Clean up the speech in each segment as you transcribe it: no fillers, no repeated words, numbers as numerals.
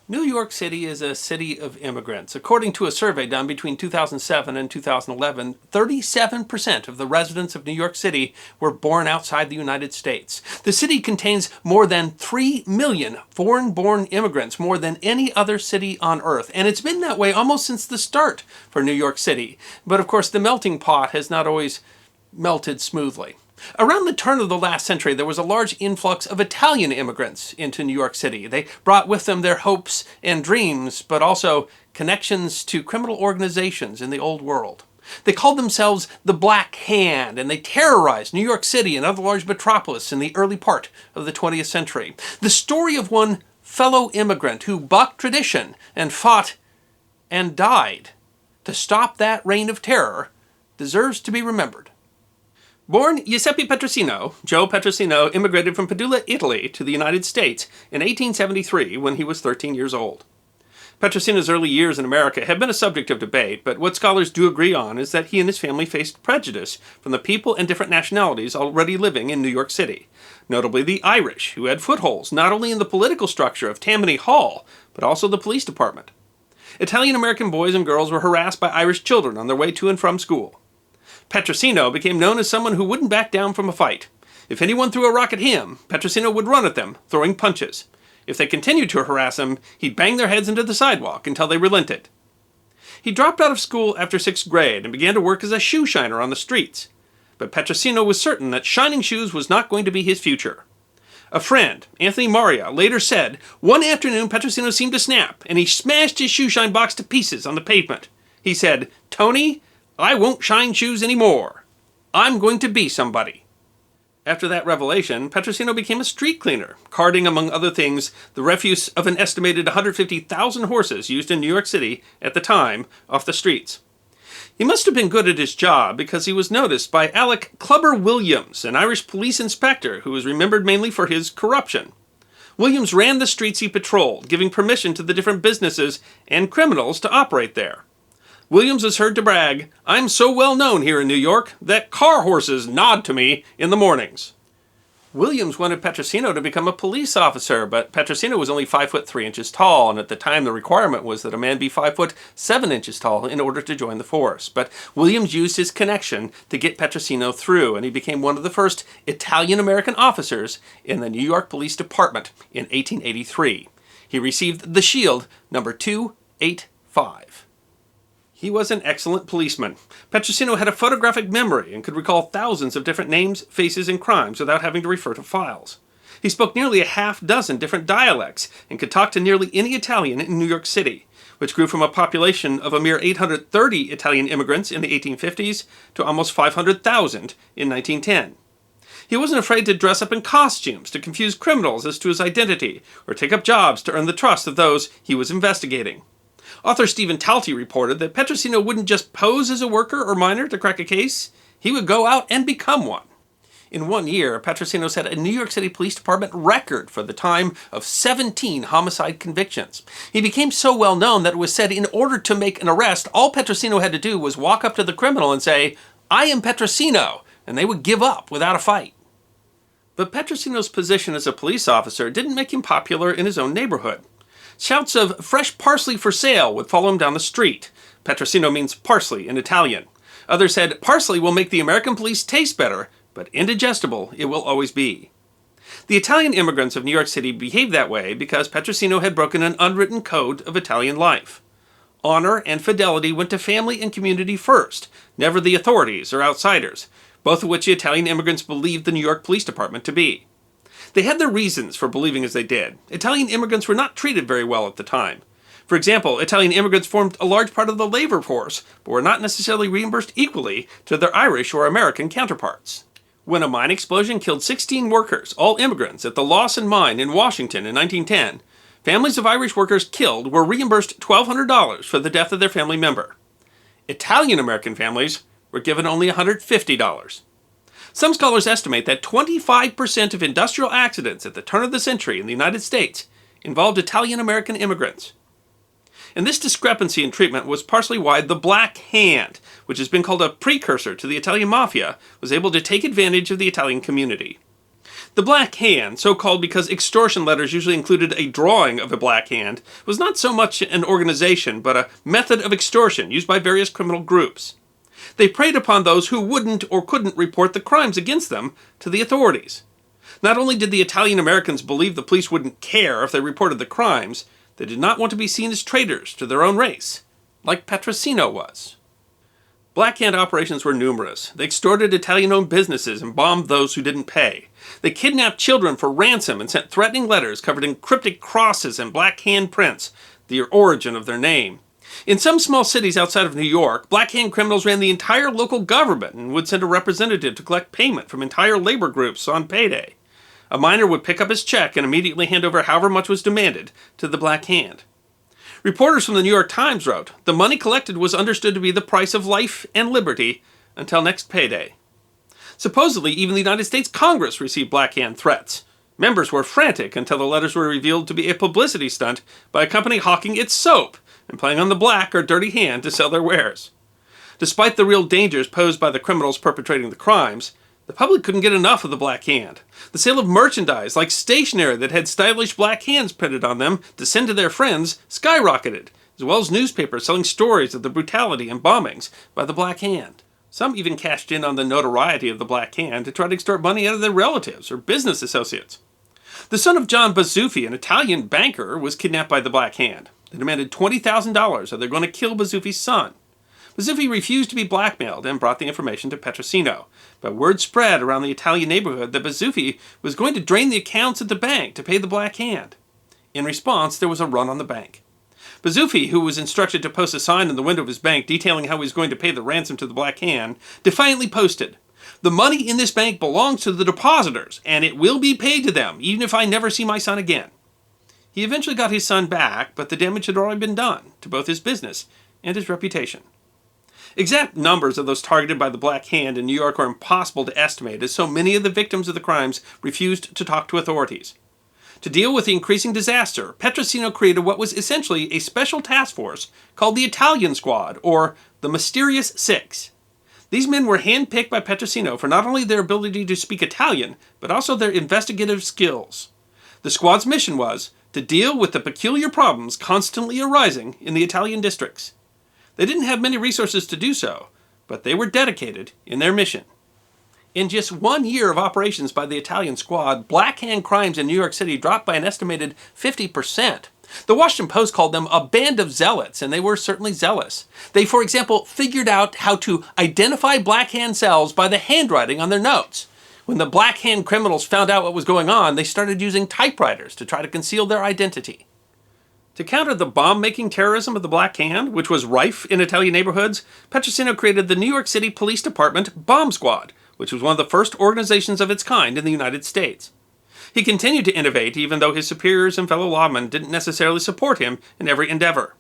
New York City is a city of immigrants. According to a survey done between 2007 and 2011, 37% of the residents of New York City were born outside the United States. The city contains more than 3 million foreign-born immigrants, more than any other city on earth. And it's been that way almost since the start for New York City. But of course, the melting pot has not always melted smoothly. Around the turn of the last century, there was a large influx of Italian immigrants into New York City. They brought with them their hopes and dreams, but also connections to criminal organizations in the old world. They called themselves the Black Hand, and they terrorized New York City and other large metropolis in the early part of the 20th century. The story of one fellow immigrant who bucked tradition and fought and died to stop that reign of terror deserves to be remembered. Born Giuseppe Petrosino, Joe Petrosino immigrated from Padula, Italy to the United States in 1873 when he was 13 years old. Petrosino's early years in America have been a subject of debate, but what scholars do agree on is that he and his family faced prejudice from the people and different nationalities already living in New York City, notably the Irish, who had footholds not only in the political structure of Tammany Hall, but also the police department. Italian-American boys and girls were harassed by Irish children on their way to and from school. Petrosino became known as someone who wouldn't back down from a fight. If anyone threw a rock at him, Petrosino would run at them, throwing punches. If they continued to harass him, he'd bang their heads into the sidewalk until they relented. He dropped out of school after 6th grade and began to work as a shoe shiner on the streets. But Petrosino was certain that shining shoes was not going to be his future. A friend, Anthony Maria, later said, one afternoon Petrosino seemed to snap, and he smashed his shoe shine box to pieces on the pavement. He said, "Tony, I won't shine shoes anymore. I'm going to be somebody." After that revelation, Petrosino became a street cleaner, carting, among other things, the refuse of an estimated 150,000 horses used in New York City at the time off the streets. He must have been good at his job because he was noticed by Alec Clubber Williams, an Irish police inspector who was remembered mainly for his corruption. Williams ran the streets he patrolled, giving permission to the different businesses and criminals to operate there. Williams is heard to brag, "I'm so well known here in New York that car horses nod to me in the mornings." Williams wanted Petrosino to become a police officer, but Petrosino was only 5'3" tall, and at the time the requirement was that a man be 5'7" tall in order to join the force. But Williams used his connection to get Petrosino through, and he became one of the first Italian-American officers in the New York Police Department in 1883. He received the Shield number 285. He was an excellent policeman. Petrosino had a photographic memory and could recall thousands of different names, faces, and crimes without having to refer to files. He spoke nearly a half-dozen different dialects and could talk to nearly any Italian in New York City, which grew from a population of a mere 830 Italian immigrants in the 1850s to almost 500,000 in 1910. He wasn't afraid to dress up in costumes to confuse criminals as to his identity or take up jobs to earn the trust of those he was investigating. Author Stephen Talty reported that Petrosino wouldn't just pose as a worker or miner to crack a case, he would go out and become one. In 1 year, Petrosino set a New York City Police Department record for the time of 17 homicide convictions. He became so well known that it was said in order to make an arrest, all Petrosino had to do was walk up to the criminal and say, "I am Petrosino," and they would give up without a fight. But Petrosino's position as a police officer didn't make him popular in his own neighborhood. Shouts of "fresh parsley for sale" would follow him down the street. Petrosino means parsley in Italian. Others said, "Parsley will make the American police taste better, but indigestible it will always be." The Italian immigrants of New York City behaved that way because Petrosino had broken an unwritten code of Italian life. Honor and fidelity went to family and community first, never the authorities or outsiders, both of which the Italian immigrants believed the New York Police Department to be. They had their reasons for believing as they did. Italian immigrants were not treated very well at the time. For example, Italian immigrants formed a large part of the labor force, but were not necessarily reimbursed equally to their Irish or American counterparts. When a mine explosion killed 16 workers, all immigrants, at the Lawson Mine in Washington in 1910, families of Irish workers killed were reimbursed $1,200 for the death of their family member. Italian-American families were given only $150. Some scholars estimate that 25% of industrial accidents at the turn of the century in the United States involved Italian-American immigrants. And this discrepancy in treatment was partially why the Black Hand, which has been called a precursor to the Italian mafia, was able to take advantage of the Italian community. The Black Hand, so called because extortion letters usually included a drawing of a black hand, was not so much an organization, but a method of extortion used by various criminal groups. They preyed upon those who wouldn't or couldn't report the crimes against them to the authorities. Not only did the Italian Americans believe the police wouldn't care if they reported the crimes, they did not want to be seen as traitors to their own race, like Petrosino was. Black Hand operations were numerous. They extorted Italian-owned businesses and bombed those who didn't pay. They kidnapped children for ransom and sent threatening letters covered in cryptic crosses and Black Hand prints, the origin of their name. In some small cities outside of New York, Black Hand criminals ran the entire local government and would send a representative to collect payment from entire labor groups on payday. A miner would pick up his check and immediately hand over however much was demanded to the Black Hand. Reporters from the New York Times wrote, the money collected was understood to be the price of life and liberty until next payday. Supposedly, even the United States Congress received Black Hand threats. Members were frantic until the letters were revealed to be a publicity stunt by a company hawking its soap and playing on the black or dirty hand to sell their wares. Despite the real dangers posed by the criminals perpetrating the crimes, the public couldn't get enough of the Black Hand. The sale of merchandise, like stationery that had stylish black hands printed on them to send to their friends, skyrocketed, as well as newspapers selling stories of the brutality and bombings by the Black Hand. Some even cashed in on the notoriety of the Black Hand to try to extort money out of their relatives or business associates. The son of John Bazuffi, an Italian banker, was kidnapped by the Black Hand. They demanded $20,000 or they're going to kill Bazuffi's son. Bazuffi refused to be blackmailed and brought the information to Petrosino, but word spread around the Italian neighborhood that Bazuffi was going to drain the accounts at the bank to pay the Black Hand. In response, there was a run on the bank. Bazuffi, who was instructed to post a sign in the window of his bank detailing how he was going to pay the ransom to the Black Hand, defiantly posted, "The money in this bank belongs to the depositors, and it will be paid to them, even if I never see my son again." He eventually got his son back, but the damage had already been done to both his business and his reputation. Exact numbers of those targeted by the Black Hand in New York are impossible to estimate, as so many of the victims of the crimes refused to talk to authorities. To deal with the increasing disaster, Petrosino created what was essentially a special task force called the Italian Squad, or the Mysterious Six. These men were handpicked by Petrosino for not only their ability to speak Italian, but also their investigative skills. The squad's mission was to deal with the peculiar problems constantly arising in the Italian districts. They didn't have many resources to do so, but they were dedicated in their mission. In just 1 year of operations by the Italian Squad, Black Hand crimes in New York City dropped by an estimated 50%. The Washington Post called them a band of zealots, and they were certainly zealous. They, for example, figured out how to identify Black Hand cells by the handwriting on their notes. When the Black Hand criminals found out what was going on, they started using typewriters to try to conceal their identity. To counter the bomb-making terrorism of the Black Hand, which was rife in Italian neighborhoods, Petrosino created the New York City Police Department Bomb Squad, which was one of the first organizations of its kind in the United States. He continued to innovate even though his superiors and fellow lawmen didn't necessarily support him in every endeavor.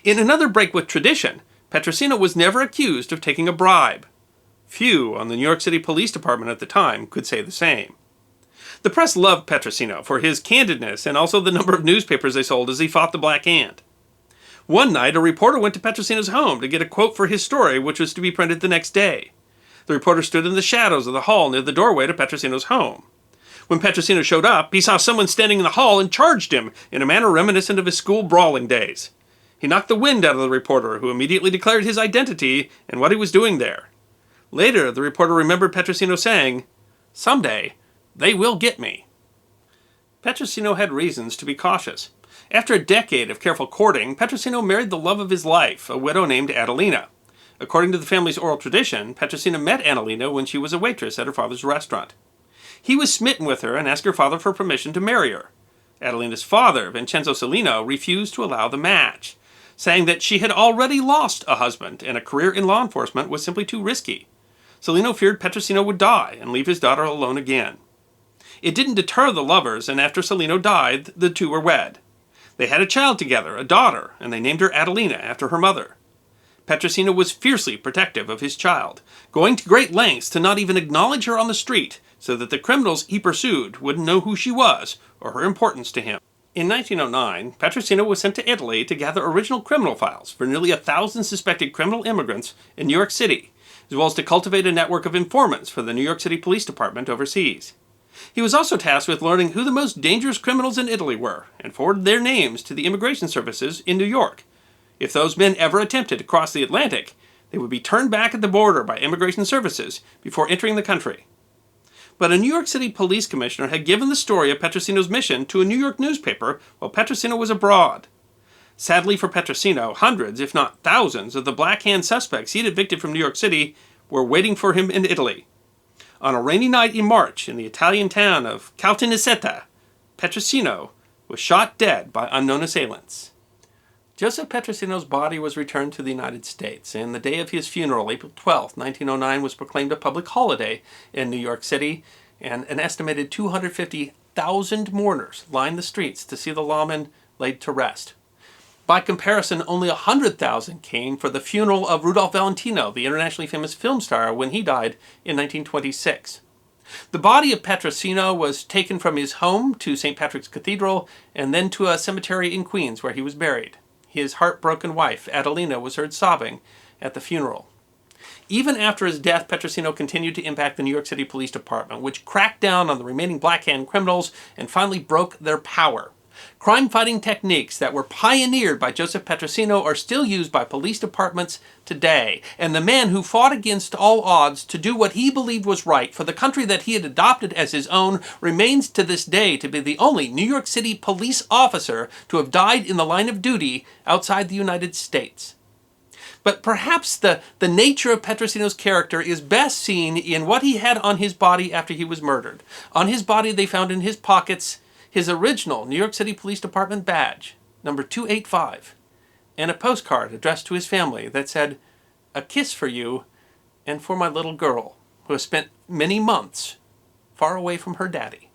In another break with tradition, Petrosino was never accused of taking a bribe. Few on the New York City Police Department at the time could say the same. The press loved Petrosino for his candidness and also the number of newspapers they sold as he fought the Black Hand. One night, a reporter went to Petrosino's home to get a quote for his story, which was to be printed the next day. The reporter stood in the shadows of the hall near the doorway to Petrosino's home. When Petrosino showed up, he saw someone standing in the hall and charged him in a manner reminiscent of his school brawling days. He knocked the wind out of the reporter, who immediately declared his identity and what he was doing there. Later, the reporter remembered Petrosino saying, "Someday, they will get me." Petrosino had reasons to be cautious. After a decade of careful courting, Petrosino married the love of his life, a widow named Adelina. According to the family's oral tradition, Petrosino met Adelina when she was a waitress at her father's restaurant. He was smitten with her and asked her father for permission to marry her. Adelina's father, Vincenzo Cellino, refused to allow the match, saying that she had already lost a husband and a career in law enforcement was simply too risky. Cellino feared Petrosino would die and leave his daughter alone again. It didn't deter the lovers, and after Cellino died, the two were wed. They had a child together, a daughter, and they named her Adelina after her mother. Petrosino was fiercely protective of his child, going to great lengths to not even acknowledge her on the street so that the criminals he pursued wouldn't know who she was or her importance to him. In 1909, Petrosino was sent to Italy to gather original criminal files for nearly 1,000 suspected criminal immigrants in New York City, as well as to cultivate a network of informants for the New York City Police Department overseas. He was also tasked with learning who the most dangerous criminals in Italy were, and forwarded their names to the immigration services in New York. If those men ever attempted to cross the Atlantic, they would be turned back at the border by immigration services before entering the country. But a New York City police commissioner had given the story of Petrosino's mission to a New York newspaper while Petrosino was abroad. Sadly for Petrosino, hundreds, if not thousands, of the Black Hand suspects he'd evicted from New York City were waiting for him in Italy. On a rainy night in March in the Italian town of Caltanissetta, Petrosino was shot dead by unknown assailants. Joseph Petrosino's body was returned to the United States, and the day of his funeral, April 12, 1909, was proclaimed a public holiday in New York City, and an estimated 250,000 mourners lined the streets to see the lawman laid to rest. By comparison, only 100,000 came for the funeral of Rudolph Valentino, the internationally famous film star, when he died in 1926. The body of Petrosino was taken from his home to St. Patrick's Cathedral and then to a cemetery in Queens where he was buried. His heartbroken wife, Adelina, was heard sobbing at the funeral. Even after his death, Petrosino continued to impact the New York City Police Department, which cracked down on the remaining Black Hand criminals and finally broke their power. Crime-fighting techniques that were pioneered by Joseph Petrosino are still used by police departments today, and the man who fought against all odds to do what he believed was right for the country that he had adopted as his own remains to this day to be the only New York City police officer to have died in the line of duty outside the United States. But perhaps the nature of Petrosino's character is best seen in what he had on his body after he was murdered. On his body, they found in his pockets his original New York City Police Department badge, number 285, and a postcard addressed to his family that said, "A kiss for you and for my little girl, who has spent many months far away from her daddy."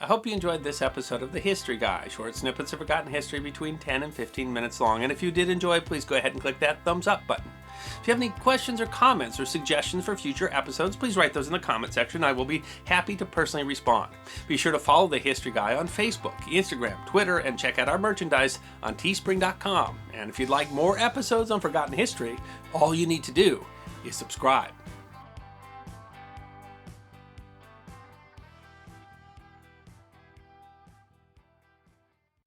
I hope you enjoyed this episode of The History Guy, short snippets of forgotten history between 10 and 15 minutes long. And if you did enjoy, please go ahead and click that thumbs up button. If you have any questions or comments or suggestions for future episodes, please write those in the comment section. I will be happy to personally respond. Be sure to follow The History Guy on Facebook, Instagram, Twitter, and check out our merchandise on teespring.com. And if you'd like more episodes on forgotten history, all you need to do is subscribe.